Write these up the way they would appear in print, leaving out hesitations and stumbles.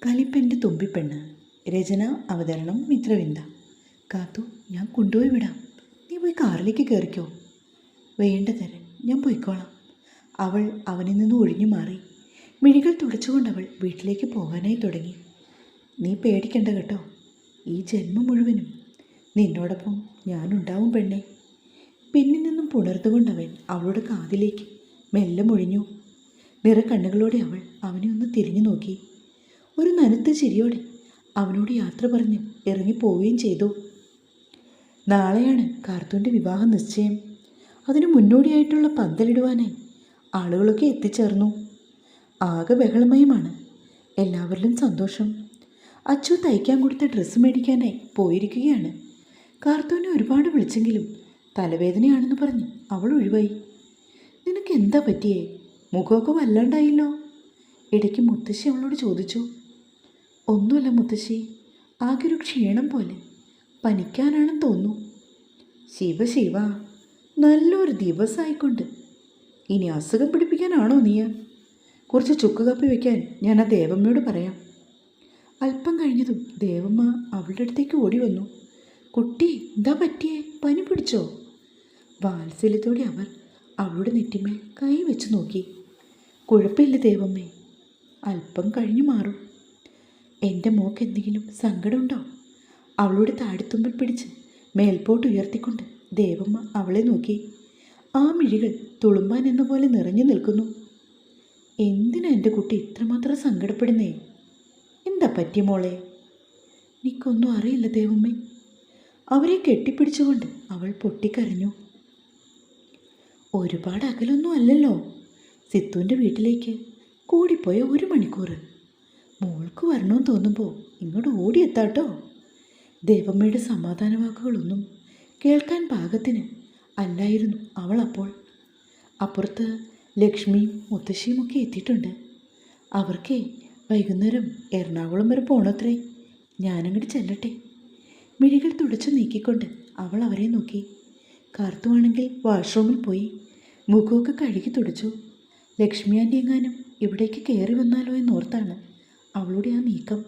കലിപ്പൻ്റെ തുമ്പിപ്പെണ്ണ്. രചന അവതരണം മിത്രവിന്ദ. കാത്തു, ഞാൻ കൊണ്ടുപോയി വിടാം, നീ പോയി കാറിലേക്ക് കയറിക്കോ. വേണ്ട തരൻ, ഞാൻ പോയിക്കോളാം. അവൾ അവനിൽ നിന്ന് ഒഴിഞ്ഞു മാറി മിഴികൾ തുടച്ചുകൊണ്ടവൾ വീട്ടിലേക്ക് പോകാനായി തുടങ്ങി. നീ പേടിക്കണ്ട കേട്ടോ, ഈ ജന്മം മുഴുവനും നിന്നോടൊപ്പം ഞാനുണ്ടാവും പെണ്ണെ. പിന്നിൽ നിന്നും പുണർന്നുകൊണ്ടവൻ അവളുടെ കാതിലേക്ക് മെല്ലെ മൊഴിഞ്ഞു. നിറക്കണ്ണുകളോടെ അവൾ അവനെ ഒന്ന് തിരിഞ്ഞു നോക്കി. ഒരു നനുത്ത ചിരിയോടെ അവനോട് യാത്ര പറഞ്ഞ് ഇറങ്ങിപ്പോവുകയും ചെയ്തു. നാളെയാണ് കാർത്തൂൻ്റെ വിവാഹ നിശ്ചയം. അതിനു മുന്നോടിയായിട്ടുള്ള പന്തലിടുവാനായി ആളുകളൊക്കെ എത്തിച്ചേർന്നു. ആകെ ബഹളമയമാണ്. എല്ലാവരിലും സന്തോഷം. അച്ചു തയ്ക്കാൻ കൊടുത്ത ഡ്രസ്സ് മേടിക്കാനായി പോയിരിക്കുകയാണ്. കാർത്തൂനെ ഒരുപാട് വിളിച്ചെങ്കിലും തലവേദനയാണെന്ന് പറഞ്ഞ് അവൾ ഒഴിവായി. നിനക്ക് എന്താ പറ്റിയേ? മുഖമൊക്കെ വല്ലാണ്ടായില്ലോ. ഇടയ്ക്ക് മുത്തശ്ശി അവളോട് ചോദിച്ചു. ഒന്നുമില്ല മുത്തശ്ശി, ആകെ ഒരു ക്ഷീണം പോലെ, പനിക്കാനാണെന്ന് തോന്നുന്നു. ശിവ ശിവ, നല്ലൊരു ദിവസമായിക്കൊണ്ട് ഇനി അസുഖം പിടിപ്പിക്കാനാണോ നീ? കുറച്ച് ചുക്ക് കാപ്പി വയ്ക്കാൻ ഞാൻ ആ ദേവമ്മയോട് പറയാം. അല്പം കഴിഞ്ഞതും ദേവമ്മ അവളുടെ അടുത്തേക്ക് ഓടി വന്നു. കുട്ടി, എന്താ പറ്റിയേ? പനി പിടിച്ചോ? വാത്സല്യത്തോടെ അവർ അവളുടെ നെറ്റിമേൽ കൈ വെച്ച് നോക്കി. കുഴപ്പമില്ല ദേവമ്മേ, അല്പം കഴിഞ്ഞു മാറും. എൻ്റെ മോക്ക് എന്തെങ്കിലും സങ്കടമുണ്ടോ? അവളുടെ താടിത്തുമ്പിൽ പിടിച്ച് മേൽപോട്ട് ഉയർത്തിക്കൊണ്ട് ദേവമ്മ അവളെ നോക്കി. ആ മിഴികൾ തുളുമ്പാൻ എന്ന പോലെ നിറഞ്ഞു നിൽക്കുന്നു. എന്തിനാ എൻ്റെ കുട്ടി ഇത്രമാത്രം സങ്കടപ്പെടുന്നേ? എന്താ പറ്റിയ മോളെ? എനിക്കൊന്നും അറിയില്ല ദേവമ്മേ. അവരെ കെട്ടിപ്പിടിച്ചുകൊണ്ട് അവൾ പൊട്ടിക്കരഞ്ഞു. ഒരുപാട് അകലൊന്നും അല്ലല്ലോ സിത്തുവിൻ്റെ വീട്ടിലേക്ക്. കൂടിപ്പോയ 1 മണിക്കൂർ. മോൾക്ക് വരണമെന്ന് തോന്നുമ്പോൾ ഇങ്ങോട്ട് ഓടിയെത്താട്ടോ. ദേവമ്മയുടെ സമാധാന വാക്കുകളൊന്നും കേൾക്കാൻ പാകത്തിന് അല്ലായിരുന്നു അവൾ അപ്പോൾ. അപ്പുറത്ത് ലക്ഷ്മിയും മുത്തശ്ശിയും ഒക്കെ എത്തിയിട്ടുണ്ട്. അവർക്കേ വൈകുന്നേരം എറണാകുളം വരെ പോണത്രേ. ഞാനങ്ങോട്ട് ചെല്ലട്ടെ. മിഴികൾ തുടച്ചു നീക്കിക്കൊണ്ട് അവൾ അവരെ നോക്കി. കാർത്തുവാണെങ്കിൽ വാഷ്റൂമിൽ പോയി മുഖമൊക്കെ കഴുകി തുടച്ചു. ലക്ഷ്മി ആൻ്റി എങ്ങാനും ഇവിടേക്ക് കയറി വന്നാലോ എന്നോർത്താണ് അവളുടെ ആ നീക്കം.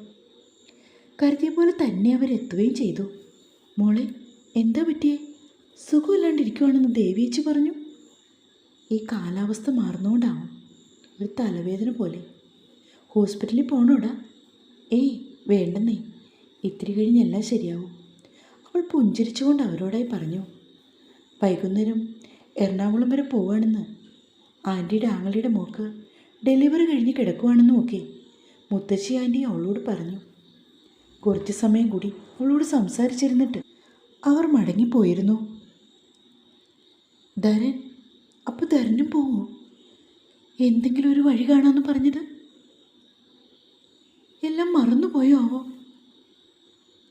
കരുതിയ പോലെ തന്നെ അവരെത്തുകയും ചെയ്തു. മോളെ, എന്താ പറ്റിയേ? സുഖമില്ലാണ്ടിരിക്കുവാണെന്ന് ദേവിയേച്ചി പറഞ്ഞു. ഈ കാലാവസ്ഥ മാറുന്നതുകൊണ്ടാവും, ഒരു തലവേദന പോലെ. ഹോസ്പിറ്റലിൽ പോകണോടാ? ഏയ് വേണ്ടെന്നേ, ഇത്തിരി കഴിഞ്ഞെല്ലാം ശരിയാവും. അവൾ പുഞ്ചിരിച്ചുകൊണ്ട് അവരോടായി പറഞ്ഞു. വൈകുന്നേരം എറണാകുളം വരെ പോവുകയാണെന്ന് ആൻറ്റിയുടെ ആങ്ങളുടെ മോക്ക് ഡെലിവറി കഴിഞ്ഞ് കിടക്കുവാണെന്നും ഒക്കെ മുത്തശ്ശി ആൻറ്റി അവളോട് പറഞ്ഞു. കുറച്ച് സമയം കൂടി അവളോട് സംസാരിച്ചിരുന്നിട്ട് അവർ മടങ്ങിപ്പോയിരുന്നു. ധരൻ, അപ്പോൾ ധരനും പോവോ? എന്തെങ്കിലും ഒരു വഴി കാണാമെന്ന് പറഞ്ഞത് എല്ലാം മറന്നുപോയോ ആവോ?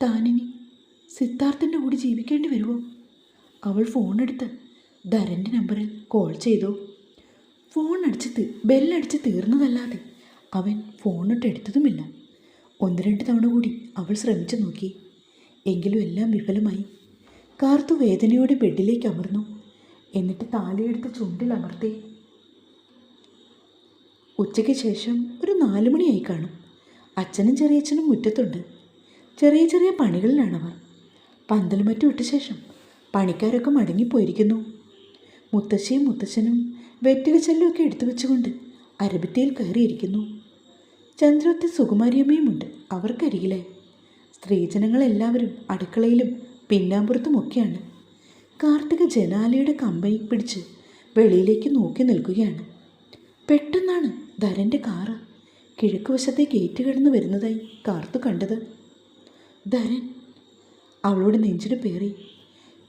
താനിനി സിദ്ധാർത്ഥൻ്റെ കൂടി ജീവിക്കേണ്ടി വരുമോ? അവൾ ഫോണെടുത്ത് ധരൻ്റെ നമ്പറിൽ കോൾ ചെയ്തു. ബെല്ലടിച്ച് തീർന്നതല്ലാതെ അവൻ ഫോണിട്ട് എടുത്തതുമില്ല. 1-2 തവണ കൂടി അവൾ ശ്രമിച്ചു നോക്കി. എങ്കിലും എല്ലാം വിഫലമായി. കാർത്തു വേദനയോടെ ബെഡിലേക്ക് അമർന്നു. എന്നിട്ട് താലിയെടുത്ത് ചുണ്ടിൽ അമർത്തി. ഉച്ചയ്ക്ക് ശേഷം ഒരു 4 മണിയായി കാണും. അച്ഛനും ചെറിയച്ഛനും മുറ്റത്തുണ്ട്. ചെറിയ ചെറിയ പണികളിലാണവർ. പന്തൽ മറ്റും ഇട്ട ശേഷം പണിക്കാരൊക്കെ മടങ്ങിപ്പോയിരിക്കുന്നു. മുത്തശ്ശിയും മുത്തച്ഛനും വെറ്റിലച്ചെല്ലൊക്കെ എടുത്തു വെച്ചുകൊണ്ട് അരബിത്തിയിൽ കയറിയിരിക്കുന്നു. ചന്ദ്രത്തെ സുകുമാരിയമ്മയുമുണ്ട് അവർക്കരികിലെ. സ്ത്രീജനങ്ങളെല്ലാവരും അടുക്കളയിലും പിന്നാമ്പുറത്തുമൊക്കെയാണ്. കാർത്തിക ജനാലയുടെ കമ്പയിൽ പിടിച്ച് വെളിയിലേക്ക് നോക്കി നിൽക്കുകയാണ്. പെട്ടെന്നാണ് ധരൻ്റെ കാറ് കിഴക്ക് വശത്തെ ഗേറ്റ് കടന്നു വരുന്നതായി കാർത്തു കണ്ടത്. ധരൻ! അവളുടെ നെഞ്ചിന് പേറി.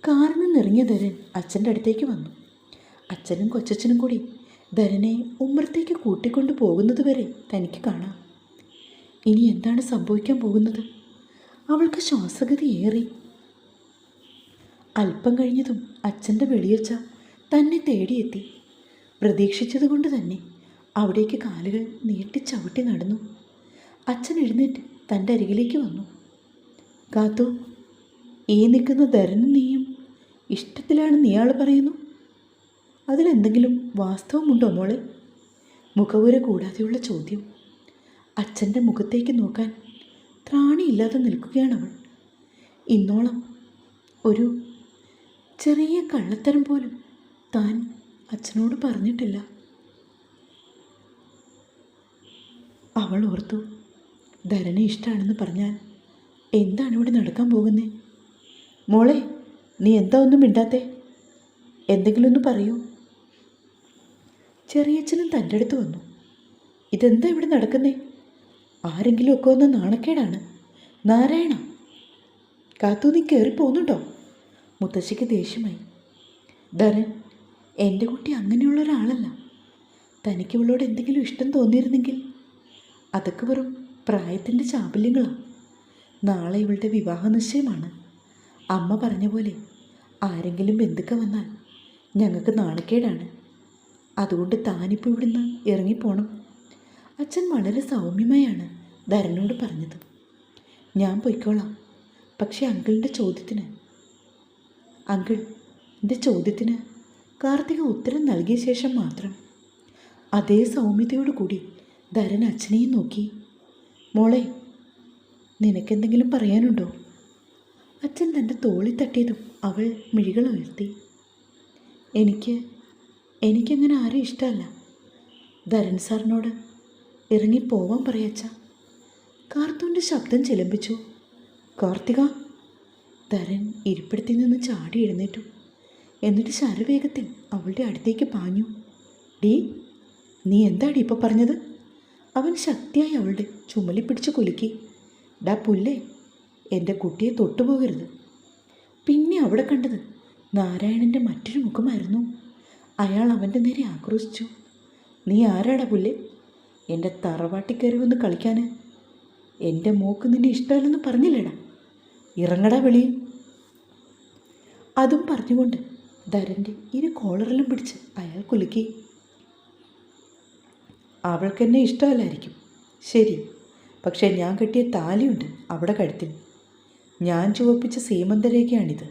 കാറിൽ നിന്നിറങ്ങിയ ധരൻ അച്ഛൻ്റെ അടുത്തേക്ക് വന്നു. അച്ഛനും കൊച്ചച്ഛനും കൂടി ധരനെ ഉമ്മറത്തേക്ക് കൂട്ടിക്കൊണ്ടു പോകുന്നത് വരെ തനിക്ക് കാണാം. ഇനി എന്താണ് സംഭവിക്കാൻ പോകുന്നത്? അവൾക്ക് ശ്വാസഗതിയേറി. അല്പം കഴിഞ്ഞതും അച്ഛൻ്റെ വെളിയൊച്ച തന്നെ തേടിയെത്തി. പ്രതീക്ഷിച്ചതുകൊണ്ട് തന്നെ അവിടേക്ക് കാലുകൾ നീട്ടി ചവിട്ടി നടന്നു. അച്ഛൻ എഴുന്നേറ്റ് തൻ്റെ അരികിലേക്ക് വന്നു. കാത്തു, ഈ നിൽക്കുന്ന ധരനും നീയും ഇഷ്ടത്തിലാണെന്ന് ഇയാൾ പറയുന്നു. അതിലെന്തെങ്കിലും വാസ്തവമുണ്ടോ മോളെ? മുഖവുര കൂടാതെയുള്ള ചോദ്യം. അച്ഛൻ്റെ മുഖത്തേക്ക് നോക്കാൻ ത്രാണിയില്ലാതെ നിൽക്കുകയാണവൾ. ഇന്നോളം ഒരു ചെറിയ കള്ളത്തരം പോലും താൻ അച്ഛനോട് പറഞ്ഞിട്ടില്ല. അവൾ ഓർത്തു, ധരനെ ഇഷ്ടമാണെന്ന് പറഞ്ഞാൽ എന്താണ് ഇവിടെ നടക്കാൻ പോകുന്നേ? മോളെ, നീ എന്താ ഒന്നും മിണ്ടാത്തേ? എന്തെങ്കിലും ഒന്ന് പറയൂ. ചെറിയച്ഛനും തൻ്റെ അടുത്ത് വന്നു. ഇതെന്താ ഇവിടെ നടക്കുന്നേ? ആരെങ്കിലും ഒക്കെ ഒന്ന് നാണക്കേടാണ്. നാരായണ, കാത്തു, നീ കയറിപ്പോന്നുണ്ടോ? മുത്തശ്ശിക്ക് ദേഷ്യമായി. ധരൻ, എൻ്റെ കുട്ടി അങ്ങനെയുള്ള ഒരാളല്ല. തനിക്ക് ഇവളോട് എന്തെങ്കിലും ഇഷ്ടം തോന്നിയിരുന്നെങ്കിൽ അതൊക്കെ വെറും പ്രായത്തിൻ്റെ ചാബല്യങ്ങളാണ്. നാളെ ഇവളുടെ വിവാഹ നിശ്ചയമാണ്. അമ്മ പറഞ്ഞ പോലെ ആരെങ്കിലും ബന്ധുക്ക വന്നാൽ ഞങ്ങൾക്ക് നാണക്കേടാണ്. അതുകൊണ്ട് താനിപ്പോൾ ഇവിടുന്ന് ഇറങ്ങിപ്പോണം. അച്ഛൻ വളരെ സൗമ്യമായാണ് ധരനോട് പറഞ്ഞത്. ഞാൻ പൊയ്ക്കോളാം. പക്ഷേ അങ്കിളിൻ്റെ ചോദ്യത്തിന് കാർത്തിക ഉത്തരം നൽകിയ ശേഷം മാത്രം അതേ സൗമ്യതയോടു കൂടി ധരൻ അച്ഛനെയും നോക്കി. മോളെ, നിനക്കെന്തെങ്കിലും പറയാനുണ്ടോ? അച്ഛൻ തൻ്റെ തോളിൽ തട്ടിയതും അവൾ മിഴികൾ ഉയർത്തി. എനിക്കങ്ങനെ ആരും ഇഷ്ടമല്ല. ധരൻ സാറിനോട് ഇറങ്ങിപ്പോവാൻ പറയച്ച. കാർത്തൂൻ്റെ ശബ്ദം ചിലമ്പിച്ചു. കാർത്തിക! ധരൻ ഇരിപ്പിടത്തിൽ നിന്ന് ചാടി എഴുന്നേറ്റു. എന്നിട്ട് ശരവേഗത്തിൽ അവളുടെ അടുത്തേക്ക് പാഞ്ഞു. ഡീ, നീ എന്താടി ഇപ്പോൾ പറഞ്ഞത്? അവൻ ശക്തിയായി അവളുടെ ചുമലി പിടിച്ച് കുലുക്കി. ഡാ പുല്ലേ, എൻ്റെ കുട്ടിയെ തൊട്ടുപോകരുത്. പിന്നെ അവിടെ കണ്ടത് നാരായണൻ്റെ മറ്റൊരു മുഖമായിരുന്നു. അയാൾ അവൻ്റെ നേരെ ആക്രോശിച്ചു. നീ ആരാടാ പുല്ലേ? എൻ്റെ തറവാട്ടിൽ കയറി വന്ന് കളിക്കാൻ? എൻ്റെ മോക്ക് നിന്നെ ഇഷ്ടമല്ലെന്ന് പറഞ്ഞില്ലേടാ? ഇറങ്ങടാ വെളിയിൽ. അതും പറഞ്ഞുകൊണ്ട് ധരൻ്റെ ഇരു കോളറിലും പിടിച്ച് അയാൾ കുലുക്കി. അവൾക്കെന്നെ ഇഷ്ടമല്ലായിരിക്കും, ശരി. പക്ഷേ ഞാൻ കെട്ടിയ താലിയുണ്ട് അവിടെ കഴുത്തിൽ. ഞാൻ ചുവപ്പിച്ച സീമന്തരേഖയാണിത്.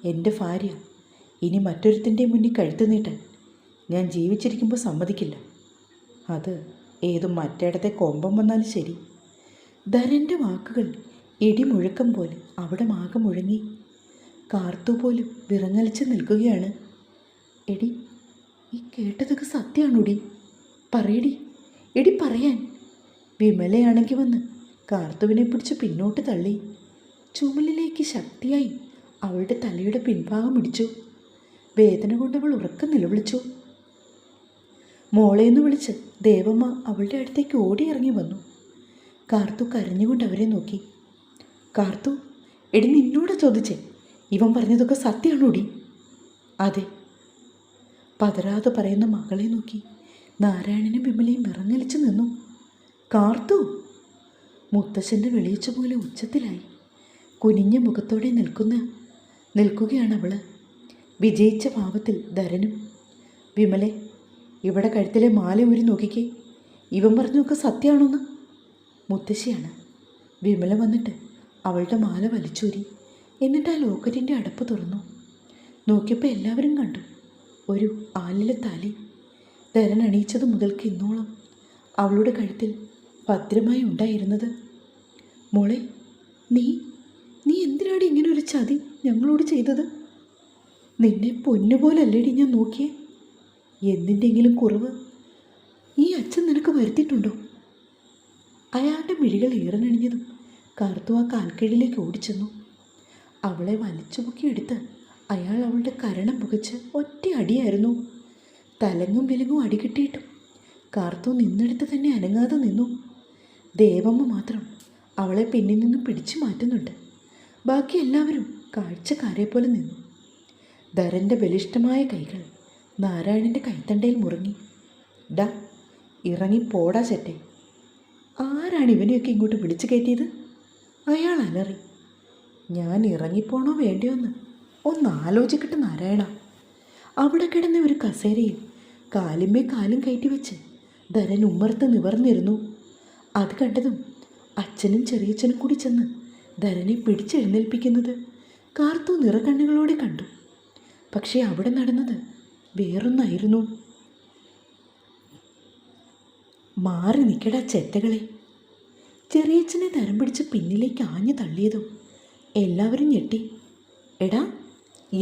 എൻ്റെ ഭാര്യ. ഇനി മറ്റൊരുത്തിൻ്റെ മുന്നിൽ കഴുത്ത് നീട്ടാൻ ഞാൻ ജീവിച്ചിരിക്കുമ്പോൾ സമ്മതിക്കില്ല. അത് ഏതും മറ്റേടത്തെ കൊമ്പം വന്നാലും ശരി. ധരൻ്റെ വാക്കുകൾ ഇടിമുഴക്കം പോലെ അവിടെ മാകെ മുഴങ്ങി. കാർത്തു പോലും വിറങ്ങലിച്ച് നിൽക്കുകയാണ്. എടി, ഈ കേട്ടതൊക്കെ സത്യമാണോടി? പറയടി, എടി പറയാൻ. വിമലയാണെങ്കിൽ വന്ന് കാർത്തുവിനെ പിടിച്ച് പിന്നോട്ട് തള്ളി. ചുമലിലേക്ക് ശക്തിയായി അവളുടെ തലയുടെ പിൻഭാഗം ഇടിച്ചു. വേദന കൊണ്ടവൾ ഉറക്കം നിലവിളിച്ചു. മോളേന്ന് വിളിച്ച് ദേവമ്മ അവളുടെ അടുത്തേക്ക് ഓടിയിറങ്ങി വന്നു. കാർത്തു കരഞ്ഞുകൊണ്ട് അവരെ നോക്കി. കാർത്തു, എടി, നിന്നോട് ചോദിച്ചേ, ഇവൻ പറഞ്ഞതൊക്കെ സത്യമാണോടി? അതെ. പതരാതെ പറയുന്ന മകളെ നോക്കി നാരായണനും വിമലയും വിറങ്ങലിച്ചു നിന്നു. കാർത്തു! മുത്തശ്ശൻ്റെ വെളിയിച്ച പോലെ ഉച്ചത്തിലായി. കുനിഞ്ഞ മുഖത്തോടെ നിൽക്കുകയാണവൾ. വിജയിച്ച ഭാവത്തിൽ ധരനും. വിമലെ, ഇവിടെ കഴുത്തിലെ മാല ഊരി നോക്കിക്കേ. ഇവൻ പറഞ്ഞൊക്കെ സത്യമാണോന്ന്? മുത്തശ്ശിയാണ്. വിമല വന്നിട്ട് അവളുടെ മാല വലിച്ചൂരി. എന്നിട്ട് ആ ലോക്കറ്റിൻ്റെ അടപ്പ് തുറന്നു. നോക്കിയപ്പോൾ എല്ലാവരും കണ്ടു ഒരു ആലിലെ താലി. ധരൻ അണിയിച്ചത് മുതൽക്ക് ഇന്നോളം അവളുടെ കഴുത്തിൽ ഭദ്രമായി ഉണ്ടായിരുന്നത്. മോളെ, നീ എന്തിനാടി ഇങ്ങനെ ഒരു ചതി ഞങ്ങളോട് ചെയ്തത്? നിന്നെ പൊന്നുപോലല്ലേടി ഞാൻ നോക്കിയേ. എന്തിൻ്റെങ്കിലും കുറവ് ഈ അച്ഛൻ നിനക്ക് വരുത്തിയിട്ടുണ്ടോ? അയാളുടെ മിഴികൾ ഈറനണിഞ്ഞതും കാർത്തു ആ കാൽക്കീഴിലേക്ക് ഓടിച്ചെന്നു. അവളെ വലിച്ചു പൊക്കിയെടുത്ത് അയാൾ അവളുടെ കരണം പുകച്ച് ഒറ്റ അടിയായിരുന്നു. തലങ്ങും വിലങ്ങും അടി കിട്ടിയിട്ടും കാർത്തു നിന്നെടുത്ത് തന്നെ അനങ്ങാതെ നിന്നു. ദേവമ്മ മാത്രം അവളെ പിന്നിൽ നിന്നും പിടിച്ചു മാറ്റുന്നുണ്ട്. ബാക്കി എല്ലാവരും കാഴ്ചക്കാരെ പോലെ നിന്നു. ധരൻ്റെ ബലിഷ്ഠമായ കൈകൾ നാരായണൻ്റെ കൈത്തണ്ടയിൽ മുറുങ്ങി. ഡാ, ഇറങ്ങി പോടാ ചെറ്റെ. ആരാണ് ഇവനെയൊക്കെ ഇങ്ങോട്ട് വിളിച്ചു കയറ്റിയത്? അയാൾ അലറി. ഞാൻ ഇറങ്ങിപ്പോണോ വേണ്ടിയോന്ന് ഒന്ന് ആലോചിക്കട്ടെ നാരായണ. അവിടെ കിടന്ന ഒരു കസേരയിൽ കാലുമേ കാലും കയറ്റി വെച്ച് ധരൻ ഉമ്മർത്ത് നിവർന്നിരുന്നു. അത് കണ്ടതും അച്ഛനും ചെറിയച്ഛനും കൂടി ചെന്ന് ധരനെ പിടിച്ചെഴുന്നേൽപ്പിക്കുന്നത് കാർത്തു നിറകണ്ണുകളോടെ കണ്ടു. പക്ഷേ അവിടെ നടന്നത് വേറൊന്നായിരുന്നു. മാറി നിൽക്കടാ ചെറ്റകളെ. ചെറിയച്ഛനെ തരം പിടിച്ച് പിന്നിലേക്ക് ആഞ്ഞു തള്ളിയതും എല്ലാവരും ഞെട്ടി. എടാ,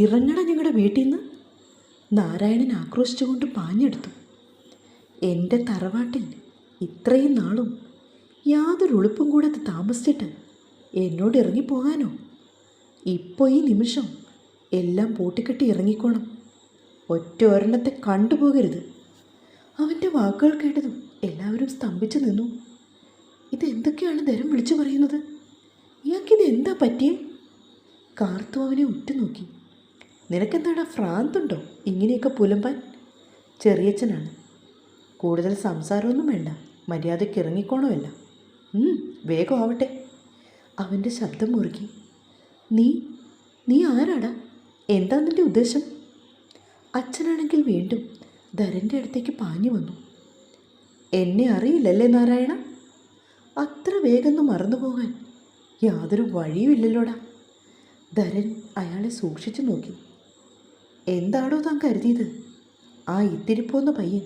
ഇറങ്ങട ഞങ്ങളുടെ വീട്ടിൽ നിന്ന്! നാരായണൻ ആക്രോശിച്ചുകൊണ്ട് പാഞ്ഞെടുത്തു. എൻ്റെ തറവാട്ടിൽ ഇത്രയും നാളും യാതൊരു ഉളുപ്പും കൂടാതെ താമസിച്ചിട്ട് എന്നോട് ഇറങ്ങിപ്പോകാനോ? ഇപ്പോൾ ഈ നിമിഷം എല്ലാം പൂട്ടിക്കെട്ടി ഇറങ്ങിക്കോണം. ഒറ്റ ഒരെണ്ണത്തെ കണ്ടുപോകരുത്. അവൻ്റെ വാക്കുകൾ കേട്ടതും എല്ലാവരും സ്തംഭിച്ചു നിന്നു. ഇതെന്തൊക്കെയാണ് ധരം വിളിച്ചു പറയുന്നത്? ഇയാൾക്കിത് എന്താ പറ്റിയേ? കാർത്തു അവനെ ഉറ്റുനോക്കി. നിനക്കെന്താടാ, ഭ്രാന്തുണ്ടോ ഇങ്ങനെയൊക്കെ പുലമ്പാൻ? ചെറിയച്ഛനാണ്. കൂടുതൽ സംസാരമൊന്നും വേണ്ട, മര്യാദയ്ക്ക് ഇറങ്ങിക്കോണമല്ല. വേഗം ആവട്ടെ. അവൻ്റെ ശബ്ദം മുറുക്കി. നീ ആരാടാ? എന്താ നിൻ്റെ ഉദ്ദേശം? അച്ഛനാണെങ്കിൽ വീണ്ടും ധരൻ്റെ അടുത്തേക്ക് പാഞ്ഞു വന്നു. എന്നെ അറിയില്ലല്ലേ നാരായണ? അത്ര വേഗം മറന്നുപോകാൻ യാതൊരു വഴിയുമില്ലല്ലോടാ. ധരൻ അയാളെ സൂക്ഷിച്ചു നോക്കി. എന്താണോ താൻ കരുതിയത്? ആ ഇത്തിരിപ്പോന്ന പയ്യൻ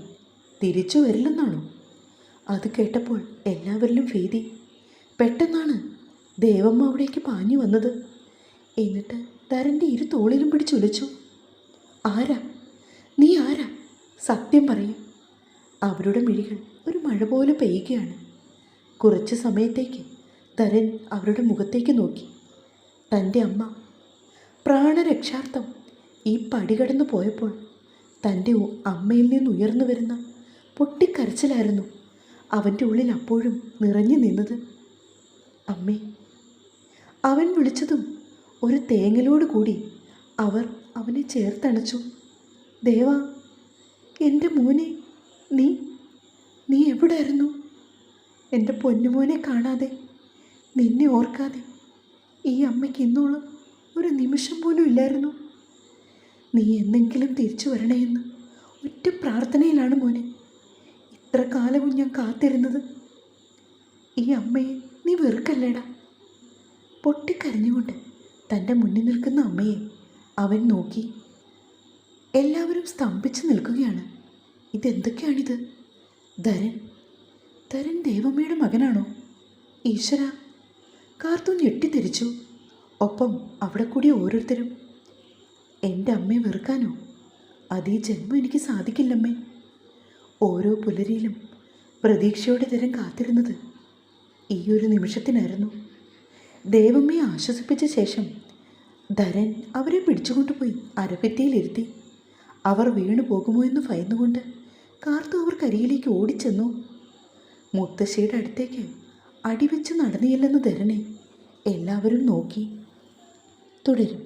തിരിച്ചു വരില്ലെന്നാണോ? അത് കേട്ടപ്പോൾ എല്ലാവരിലും ഭീതി. പെട്ടെന്നാണ് ദേവമ്മ അവിടേക്ക് പാഞ്ഞു വന്നത്. എന്നിട്ട് ധരൻ്റെ ഇരു തോളിലും പിടിച്ചുലച്ചു. ആരാ നീ? ആരാ? സത്യം പറയും. അവരുടെ മിഴികൾ ഒരു മഴ പോലെ പെയ്യുകയാണ്. കുറച്ച് സമയത്തേക്ക് ധരൻ അവരുടെ മുഖത്തേക്ക് നോക്കി. തൻ്റെ അമ്മ പ്രാണരക്ഷാർത്ഥം ഈ പടി കടന്നു പോയപ്പോൾ തൻ്റെ അമ്മയിൽ നിന്ന് ഉയർന്നു വരുന്ന പൊട്ടിക്കരച്ചിലായിരുന്നു അവൻ്റെ ഉള്ളിൽ അപ്പോഴും നിറഞ്ഞു നിന്നത്. അമ്മേ! അവൻ വിളിച്ചതും ഒരു തേങ്ങലോട് കൂടി അവർ അവനെ ചേർത്തണച്ചു. ദേവാ, എൻ്റെ മോനെ, നീ എവിടെയായിരുന്നു? എൻ്റെ പൊന്നുമോനെ കാണാതെ, നിന്നെ ഓർക്കാതെ ഈ അമ്മയ്ക്ക് ഇന്നോളം ഒരു നിമിഷം പോലും ഇല്ലായിരുന്നു. നീ എന്നെങ്കിലും തിരിച്ചു വരണേയെന്ന് ഒറ്റ പ്രാർത്ഥനയിലാണ് മോനെ ഇത്ര കാലവും ഞാൻ കാത്തിരുന്നത്. ഈ അമ്മയെ നീ വെറുക്കല്ലേടാ. പൊട്ടിക്കരഞ്ഞുകൊണ്ട് തൻ്റെ മുന്നിൽ നിൽക്കുന്ന അമ്മയെ അവൻ നോക്കി. എല്ലാവരും സ്തംഭിച്ച് നിൽക്കുകയാണ്. ഇതെന്തൊക്കെയാണിത്? ധരൻ ദേവമ്മയുടെ മകനാണോ? ഈശ്വര! കാർത്തു ഞെട്ടിത്തിരിച്ചു. ഒപ്പം അവിടെ കൂടി ഓരോരുത്തരും. എൻ്റെ അമ്മയെ വെറുക്കാനോ? അതീ ജന്മം എനിക്ക് സാധിക്കില്ലമ്മേ. ഓരോ പുലരിയിലും പ്രതീക്ഷയോടെ ധരൻ കാത്തിരുന്നത് ഈ ഒരു നിമിഷത്തിനായിരുന്നു. ദേവമ്മയെ ആശ്വസിപ്പിച്ച ശേഷം ധരൻ അവരെ പിടിച്ചുകൊണ്ടുപോയി അരപ്പറ്റിയിലിരുത്തി. അവർ വീണു പോകുമോ എന്ന് ഭയന്നുകൊണ്ട് കാർത്തു അവർക്കരികിലേക്ക് ഓടിച്ചെന്നു. മുത്തശ്ശിയുടെ അടുത്തേക്ക് അടിവെച്ച് നടന്നില്ലെന്ന് ധരനെ എല്ലാവരും നോക്കി. തുടരും.